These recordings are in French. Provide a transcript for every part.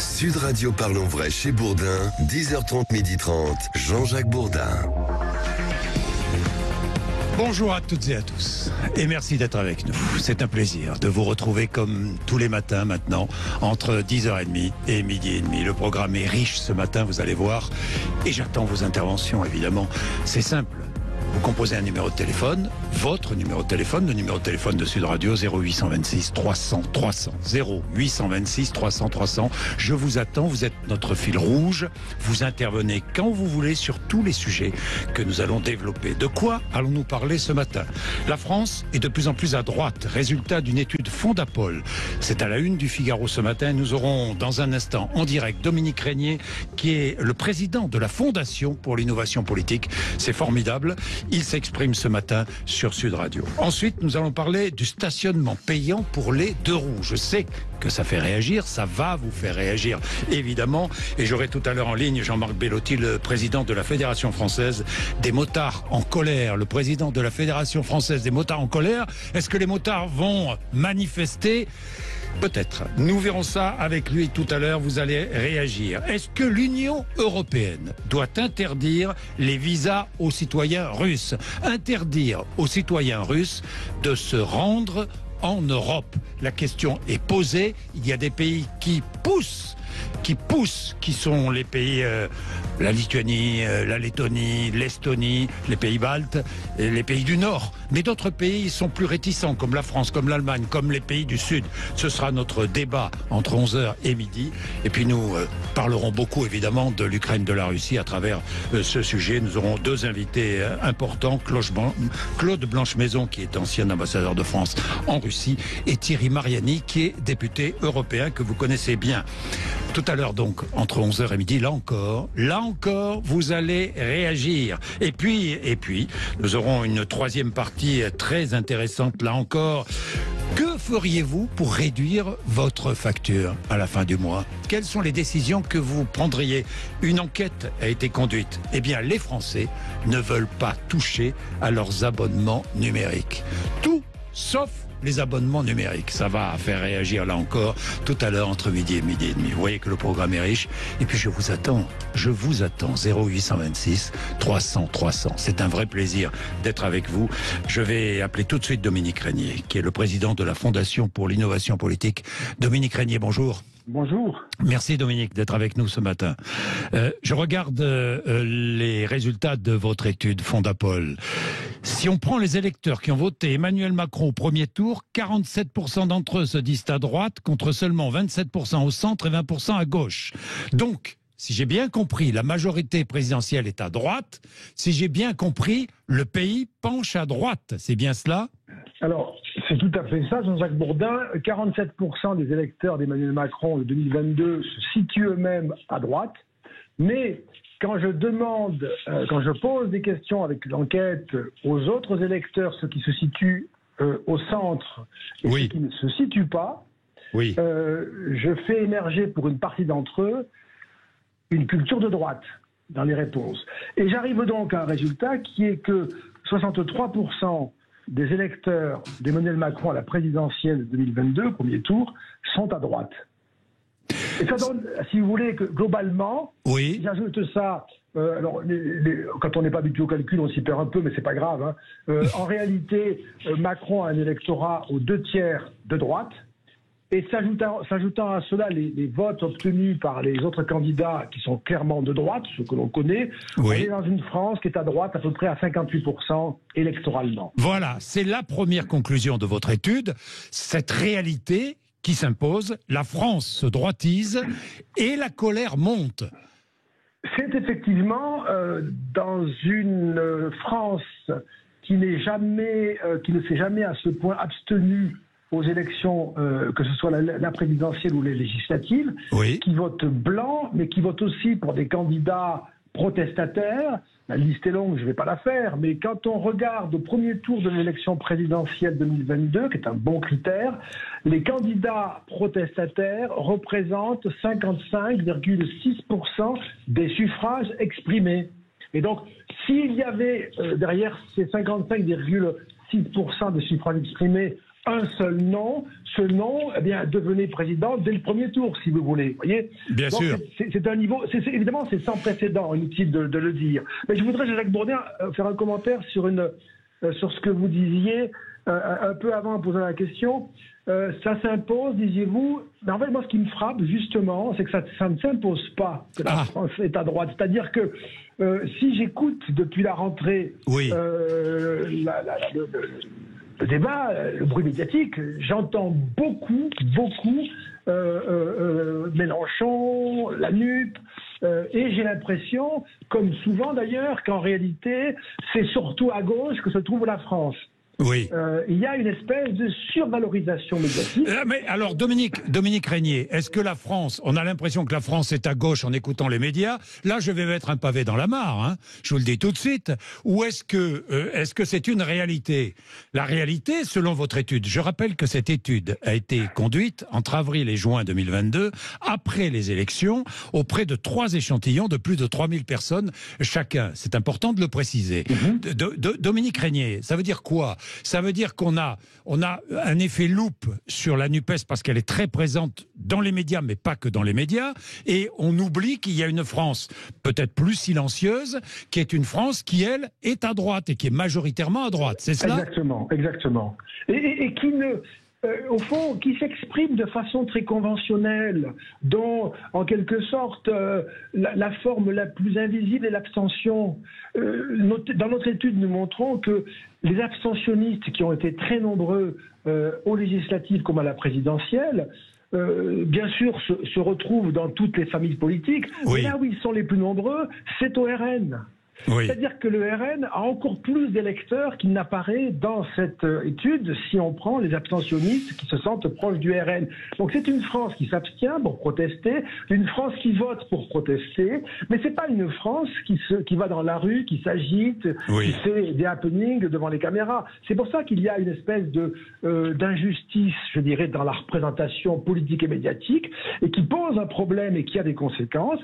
Sud Radio Parlons Vrai chez Bourdin, 10h30, 12h30, Jean-Jacques Bourdin. Bonjour à toutes et à tous et merci d'être avec nous. C'est un plaisir de vous retrouver comme tous les matins maintenant entre 10h30 et midi et demi. Le programme est riche ce matin, vous allez voir, et j'attends vos interventions évidemment. C'est simple. Vous composez un numéro de téléphone, votre numéro de téléphone, le numéro de téléphone de Sud Radio 0826 300 300. 0826 300 300. Je vous attends, vous êtes notre fil rouge. Vous intervenez quand vous voulez sur tous les sujets que nous allons développer. De quoi allons-nous parler ce matin? La France est de plus en plus à droite, résultat d'une étude Fondapol. C'est à la une du Figaro ce matin. Nous aurons dans un instant en direct Dominique Régnier, qui est le président de la Fondation pour l'innovation politique. C'est formidable. Il s'exprime ce matin sur Sud Radio. Ensuite, nous allons parler du stationnement payant pour les deux roues. Je sais que ça fait réagir, ça va vous faire réagir, évidemment. Et j'aurai tout à l'heure en ligne Jean-Marc Bellotti, le président de la Fédération française des motards en colère. Le président de la Fédération française des motards en colère. Est-ce que les motards vont manifester ? Peut-être. Nous verrons ça avec lui tout à l'heure. Vous allez réagir. Est-ce que l'Union européenne doit interdire les visas aux citoyens russes? Interdire aux citoyens russes de se rendre en Europe? La question est posée. Il y a des pays qui poussent, qui sont les pays, la Lituanie, la Lettonie, l'Estonie, les pays baltes, et les pays du Nord. Mais d'autres pays sont plus réticents, comme la France, comme l'Allemagne, comme les pays du Sud. Ce sera notre débat entre 11h et midi. Et puis nous parlerons beaucoup, évidemment, de l'Ukraine, de la Russie à travers ce sujet. Nous aurons deux invités importants, Claude Blanche-Maison, qui est ancien ambassadeur de France en Russie, et Thierry Mariani, qui est député européen, que vous connaissez bien. Tout à l'heure donc, entre 11h et midi, là encore, vous allez réagir. Et puis, nous aurons une troisième partie très intéressante, là encore. Que feriez-vous pour réduire votre facture à la fin du mois? Quelles sont les décisions que vous prendriez? Une enquête a été conduite. Eh bien, les Français ne veulent pas toucher à leurs abonnements numériques. Tout sauf les abonnements numériques. Ça va faire réagir là encore tout à l'heure entre midi et midi et demi. Vous voyez que le programme est riche. Et puis je vous attends 0826 300 300. C'est un vrai plaisir d'être avec vous. Je vais appeler tout de suite Dominique Régnier, qui est le président de la Fondation pour l'innovation politique. Dominique Régnier, bonjour. Bonjour. Merci Dominique d'être avec nous ce matin. Je regarde les résultats de votre étude Fondapol. Si on prend les électeurs qui ont voté Emmanuel Macron au premier tour, 47% d'entre eux se disent à droite, contre seulement 27% au centre et 20% à gauche. Donc, si j'ai bien compris, la majorité présidentielle est à droite. Si j'ai bien compris, le pays penche à droite. C'est bien cela ? Alors, c'est tout à fait ça, Jean-Jacques Bourdin. 47% des électeurs d'Emmanuel Macron de 2022 se situent eux-mêmes à droite. Mais quand je pose des questions avec l'enquête aux autres électeurs, ceux qui se situent au centre et ceux qui ne se situent pas, je fais émerger pour une partie d'entre eux une culture de droite dans les réponses. Et j'arrive donc à un résultat qui est que 63% des électeurs d'Emmanuel Macron à la présidentielle de 2022, au premier tour, sont à droite. Et ça donne, si vous voulez, que globalement, si j'ajoute ça, quand on n'est pas habitué au calcul, on s'y perd un peu, mais c'est pas grave. En réalité, Macron a un électorat aux 2/3 de droite. Et s'ajoutant à cela les votes obtenus par les autres candidats qui sont clairement de droite, ceux que l'on connaît, on est dans une France qui est à droite à peu près à 58% électoralement. Voilà, c'est la première conclusion de votre étude. Cette réalité qui s'impose, la France se droitise et la colère monte. C'est effectivement dans une France qui ne s'est jamais à ce point abstenue aux élections, que ce soit la présidentielle ou les législatives, qui votent blanc, mais qui votent aussi pour des candidats protestataires. La liste est longue, je ne vais pas la faire, mais quand on regarde au premier tour de l'élection présidentielle 2022, qui est un bon critère, les candidats protestataires représentent 55,6% des suffrages exprimés. Et donc, s'il y avait derrière ces 55,6% des suffrages exprimés un seul nom, ce nom, eh bien, devenait président dès le premier tour, si vous voulez. Vous voyez. Bien sûr. C'est un niveau, évidemment, c'est sans précédent, inutile de le dire. Mais je voudrais, Jacques Bourdin, faire un commentaire sur ce que vous disiez un peu avant en posant la question. Ça s'impose, disiez-vous. Mais en fait, moi, ce qui me frappe, justement, c'est que ça ne s'impose pas que la France est à droite. C'est-à-dire que si j'écoute depuis la rentrée le débat, le bruit médiatique, j'entends beaucoup Mélenchon, la NUP, et j'ai l'impression, comme souvent d'ailleurs, qu'en réalité, c'est surtout à gauche que se trouve la France. Oui. Il y a une espèce de survalorisation médiatique. Mais alors, Dominique Régnier, est-ce que la France, on a l'impression que la France est à gauche en écoutant les médias? Là, je vais mettre un pavé dans la mare, hein, je vous le dis tout de suite. Ou est-ce que c'est une réalité? La réalité, selon votre étude, je rappelle que cette étude a été conduite entre avril et juin 2022, après les élections, auprès de 3 échantillons de plus de 3000 personnes chacun. C'est important de le préciser. Dominique Régnier, ça veut dire quoi? Ça veut dire qu'on a un effet loupe sur la NUPES parce qu'elle est très présente dans les médias, mais pas que dans les médias, et on oublie qu'il y a une France peut-être plus silencieuse, qui est une France qui, elle, est à droite et qui est majoritairement à droite, c'est cela? Exactement. Et qui au fond, qui s'exprime de façon très conventionnelle, dont, en quelque sorte, la forme la plus invisible est l'abstention. Dans notre étude, nous montrons que les abstentionnistes, qui ont été très nombreux aux législatives comme à la présidentielle, bien sûr, se retrouvent dans toutes les familles politiques. Oui. Mais là où ils sont les plus nombreux, c'est au RN. Oui. C'est-à-dire que le RN a encore plus d'électeurs qu'il n'apparaît dans cette étude si on prend les abstentionnistes qui se sentent proches du RN. Donc c'est une France qui s'abstient pour protester, une France qui vote pour protester, mais c'est pas une France qui va dans la rue, qui s'agite, qui fait des happenings devant les caméras. C'est pour ça qu'il y a une espèce d'injustice, je dirais, dans la représentation politique et médiatique, et qui pose un problème et qui a des conséquences,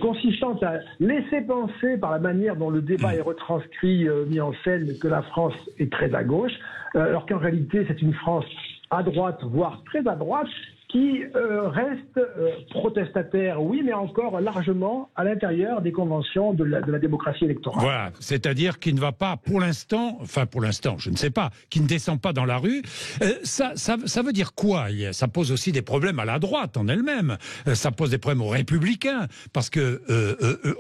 consistant à laisser penser par la manière dont le débat est retranscrit, mis en scène, que la France est très à gauche, alors qu'en réalité c'est une France à droite, voire très à droite, qui reste protestataire, oui, mais encore largement à l'intérieur des conventions de la démocratie électorale. Voilà, c'est-à-dire qu'il ne va pas, pour l'instant, je ne sais pas, qui ne descend pas dans la rue. Ça veut dire quoi? Ça pose aussi des problèmes à la droite en elle-même. Ça pose des problèmes aux Républicains, parce que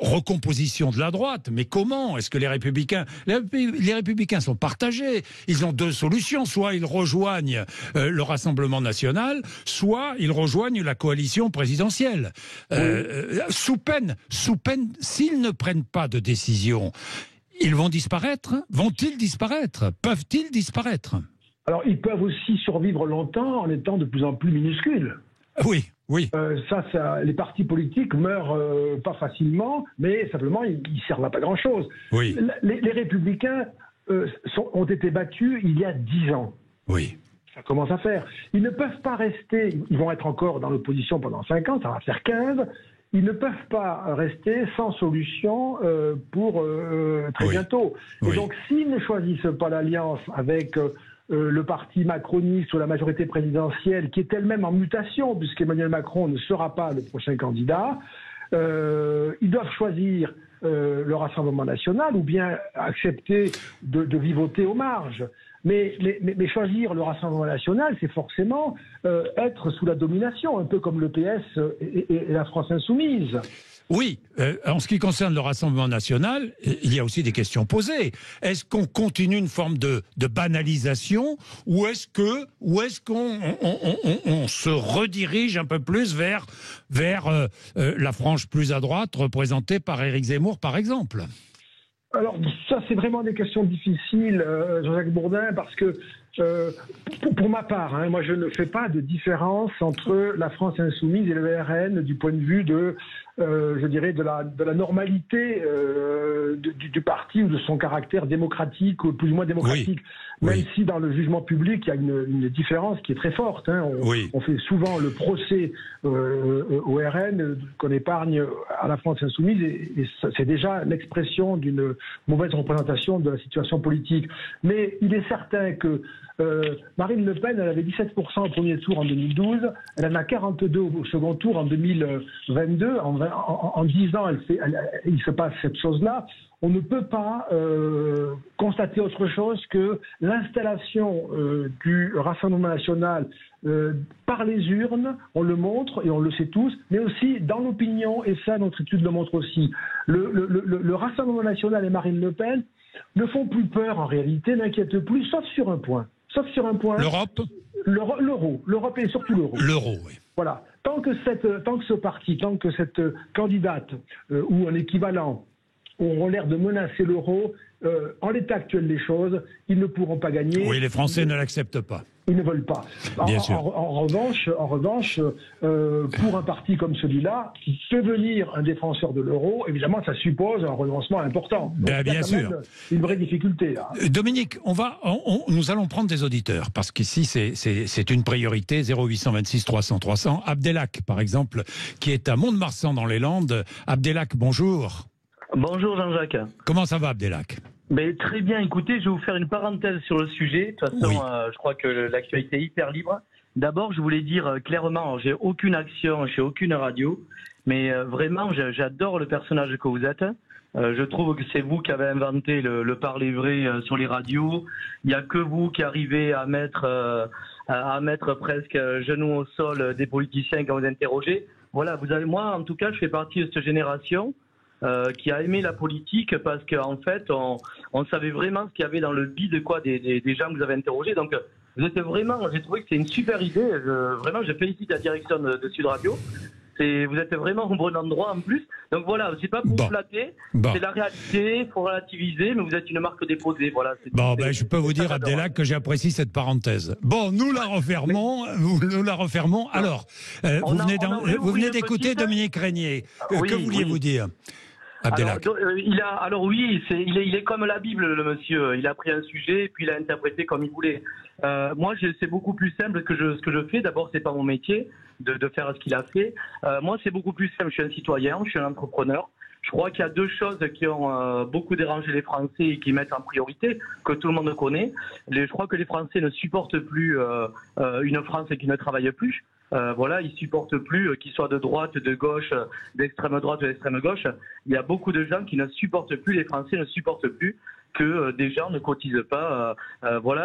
recomposition de la droite, mais comment? Est-ce que les Républicains sont partagés? Ils ont 2 solutions, soit ils rejoignent le Rassemblement national, soit ils rejoignent la coalition présidentielle. Sous peine, s'ils ne prennent pas de décision, ils vont disparaître? Vont-ils disparaître? Peuvent-ils disparaître? Alors, ils peuvent aussi survivre longtemps en étant de plus en plus minuscules. Oui. Les partis politiques meurent pas facilement, mais simplement, ils servent à pas grand-chose. Oui. Les Républicains ont été battus il y a 10 ans. Oui. Ça commence à faire. Ils ne peuvent pas rester, ils vont être encore dans l'opposition pendant 5 ans, ça va faire 15. Ils ne peuvent pas rester sans solution pour très bientôt. Et donc, s'ils ne choisissent pas l'alliance avec le parti macroniste ou la majorité présidentielle, qui est elle-même en mutation, puisqu'Emmanuel Macron ne sera pas le prochain candidat, ils doivent choisir le Rassemblement national ou bien accepter de vivoter aux marges. Mais choisir le Rassemblement national, c'est forcément être sous la domination, un peu comme le PS et la France insoumise. Oui, en ce qui concerne le Rassemblement national, il y a aussi des questions posées. Est-ce qu'on continue une forme de banalisation ou est-ce qu'on se redirige un peu plus vers la frange plus à droite représentée par Éric Zemmour, par exemple? Alors, ça, c'est vraiment des questions difficiles, Jean-Jacques Bourdin, parce que, pour ma part, moi, je ne fais pas de différence entre la France insoumise et le RN du point de vue je dirais, de la normalité du parti ou de son caractère démocratique ou plus ou moins démocratique. Même si dans le jugement public, il y a une différence qui est très forte. On fait souvent le procès au RN qu'on épargne à la France insoumise et c'est déjà l'expression d'une mauvaise représentation de la situation politique. Mais il est certain que Marine Le Pen, elle avait 17% au premier tour en 2012, elle en a 42 au second tour en 2022. En 10 ans, il se passe cette chose-là. On ne peut pas constater autre chose que l'installation du Rassemblement national par les urnes, on le montre et on le sait tous, mais aussi dans l'opinion, et ça notre étude le montre aussi. Le Rassemblement national et Marine Le Pen ne font plus peur en réalité, n'inquiètent plus, sauf sur un point. L'Europe ? L'euro. L'Europe et surtout l'euro. L'euro, oui. Voilà. Tant que ce parti, tant que cette candidate ou un équivalent auront l'air de menacer l'euro, en l'état actuel des choses, ils ne pourront pas gagner. Oui, les Français ne l'acceptent pas. Ils ne veulent pas. Bien sûr. En revanche, pour un parti comme celui-là, devenir un défenseur de l'euro, évidemment, ça suppose un renoncement important. Donc, bien sûr. Une vraie difficulté, là. Dominique, nous allons prendre des auditeurs, parce qu'ici, c'est une priorité, 0826 300 300. Abdelhak, par exemple, qui est à Mont-de-Marsan dans les Landes. Abdelhak, bonjour. Bonjour Jean-Jacques. Comment ça va, Abdelhak ? Très bien, écoutez, je vais vous faire une parenthèse sur le sujet. De toute façon, oui. Je crois que l'actualité est hyper libre. D'abord, je voulais dire clairement, j'ai aucune action chez aucune radio, mais vraiment, j'adore le personnage que vous êtes. Je trouve que c'est vous qui avez inventé le parler vrai sur les radios. Il n'y a que vous qui arrivez à mettre presque genoux au sol des politiciens quand vous interrogez. Voilà, moi, en tout cas, je fais partie de cette génération qui a aimé la politique parce qu'en fait, on savait vraiment ce qu'il y avait dans le bide des gens que vous avez interrogés. Donc, vous êtes vraiment, j'ai trouvé que c'est une super idée. Vraiment, je félicite la direction de Sud Radio. Vous êtes vraiment au bon endroit en plus. Donc voilà, c'est pas pour vous flatter, c'est la réalité, il faut relativiser, mais vous êtes une marque déposée. Voilà, je peux vous dire, Abdelhak, que j'apprécie cette parenthèse. Bon, nous la refermons. Alors, vous venez d'écouter Dominique Régnier. Que vouliez-vous dire, Abdelhak? Il est comme la Bible, le monsieur. Il a pris un sujet et puis il a interprété comme il voulait. Moi, c'est beaucoup plus simple ce que je fais. D'abord, c'est pas mon métier de faire ce qu'il a fait. Moi, c'est beaucoup plus simple. Je suis un citoyen, je suis un entrepreneur. Je crois qu'il y a deux choses qui ont beaucoup dérangé les Français et qui mettent en priorité, que tout le monde connaît. Je crois que les Français ne supportent plus une France qui ne travaille plus. Ils supportent plus qu'ils soient de droite, de gauche, d'extrême droite ou d'extrême gauche. Il y a beaucoup de gens qui ne supportent plus, les Français ne supportent plus que des gens ne cotisent pas,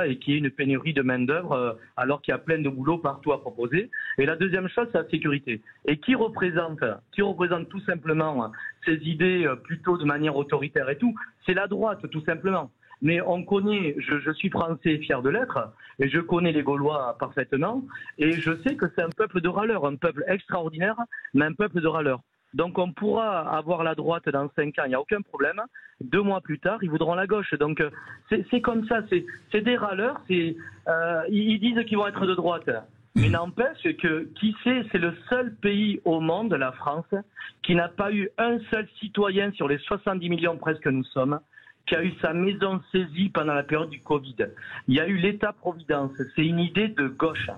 et qu'il y ait une pénurie de main-d'œuvre alors qu'il y a plein de boulot partout à proposer. Et la deuxième chose, c'est la sécurité. Et qui représente tout simplement ces idées plutôt de manière autoritaire et tout, c'est la droite, tout simplement. Mais on connaît, je suis français fier de l'être, et je connais les Gaulois parfaitement, et je sais que c'est un peuple de râleurs, un peuple extraordinaire, mais un peuple de râleurs. Donc on pourra avoir la droite dans 5 ans, il n'y a aucun problème. 2 mois plus tard, ils voudront la gauche. Donc c'est comme ça, c'est des râleurs, ils disent qu'ils vont être de droite. Mais n'empêche que, qui sait, c'est le seul pays au monde, la France, qui n'a pas eu un seul citoyen sur les 70 millions presque que nous sommes, qui a eu sa maison saisie pendant la période du Covid. Il y a eu l'État-providence. C'est une idée de gauche.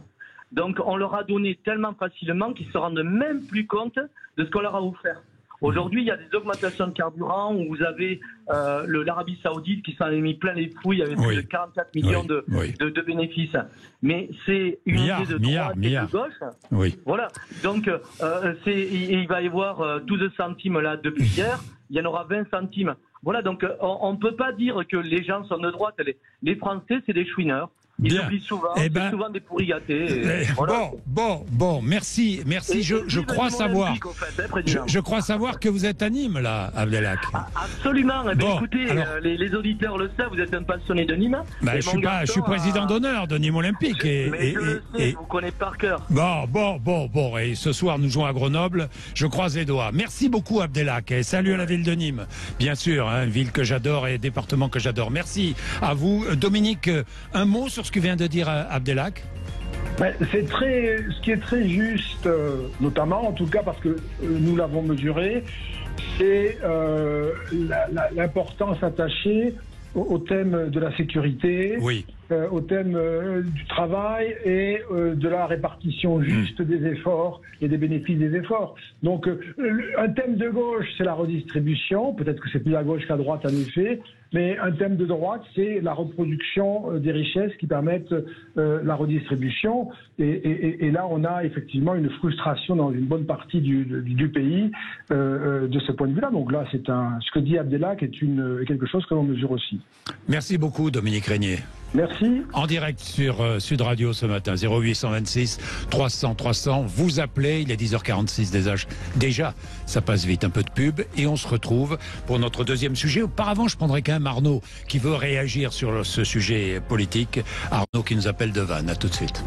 Donc, on leur a donné tellement facilement qu'ils se rendent même plus compte de ce qu'on leur a offert. Aujourd'hui, il y a des augmentations de carburant où vous avez l'Arabie Saoudite qui s'en est mis plein les fouilles avec plus de 44 millions de bénéfices. Mais c'est une idée de droite et de gauche. Oui. Voilà. Donc, il va y avoir 12 centimes là depuis hier. Il y en aura 20 centimes. Voilà, donc on ne peut pas dire que les gens sont de droite. Les Français, c'est des chouineurs. Ils oublient souvent, c'est souvent des pourris gâtés. Voilà. Bon, merci. Je crois savoir. Je crois savoir que vous êtes à Nîmes, là, Abdelhak. Absolument. Écoutez, alors, les auditeurs le savent, vous êtes un passionné de Nîmes. Je suis président d'honneur de Nîmes Olympique. Je le sais, vous connaissez par cœur. Bon. Et ce soir, nous jouons à Grenoble. Je croise les doigts. Merci beaucoup, Abdelhak. Et salut à la ville de Nîmes. Bien sûr, ville que j'adore et département que j'adore. Merci à vous. Dominique, un mot sur ce que vient de dire Abdelhak? Ce qui est très juste, notamment, en tout cas parce que nous l'avons mesuré, c'est l'importance attachée au thème de la sécurité au thème du travail et de la répartition juste des efforts et des bénéfices des efforts. Donc, un thème de gauche, c'est la redistribution. Peut-être que c'est plus à gauche qu'à droite, en effet. Mais un thème de droite, c'est la reproduction des richesses qui permettent la redistribution. Et là, on a effectivement une frustration dans une bonne partie du pays de ce point de vue-là. Donc là, ce que dit Abdelhak est quelque chose que l'on mesure aussi. Merci beaucoup, Dominique Régnier. Merci. En direct sur Sud Radio ce matin, 0826 300 300. Vous appelez, il est 10h46 déjà. Ça passe vite, un peu de pub. Et on se retrouve pour notre deuxième sujet. Auparavant, je prendrai quand même Arnaud qui veut réagir sur ce sujet politique. Arnaud qui nous appelle de Vannes. À tout de suite.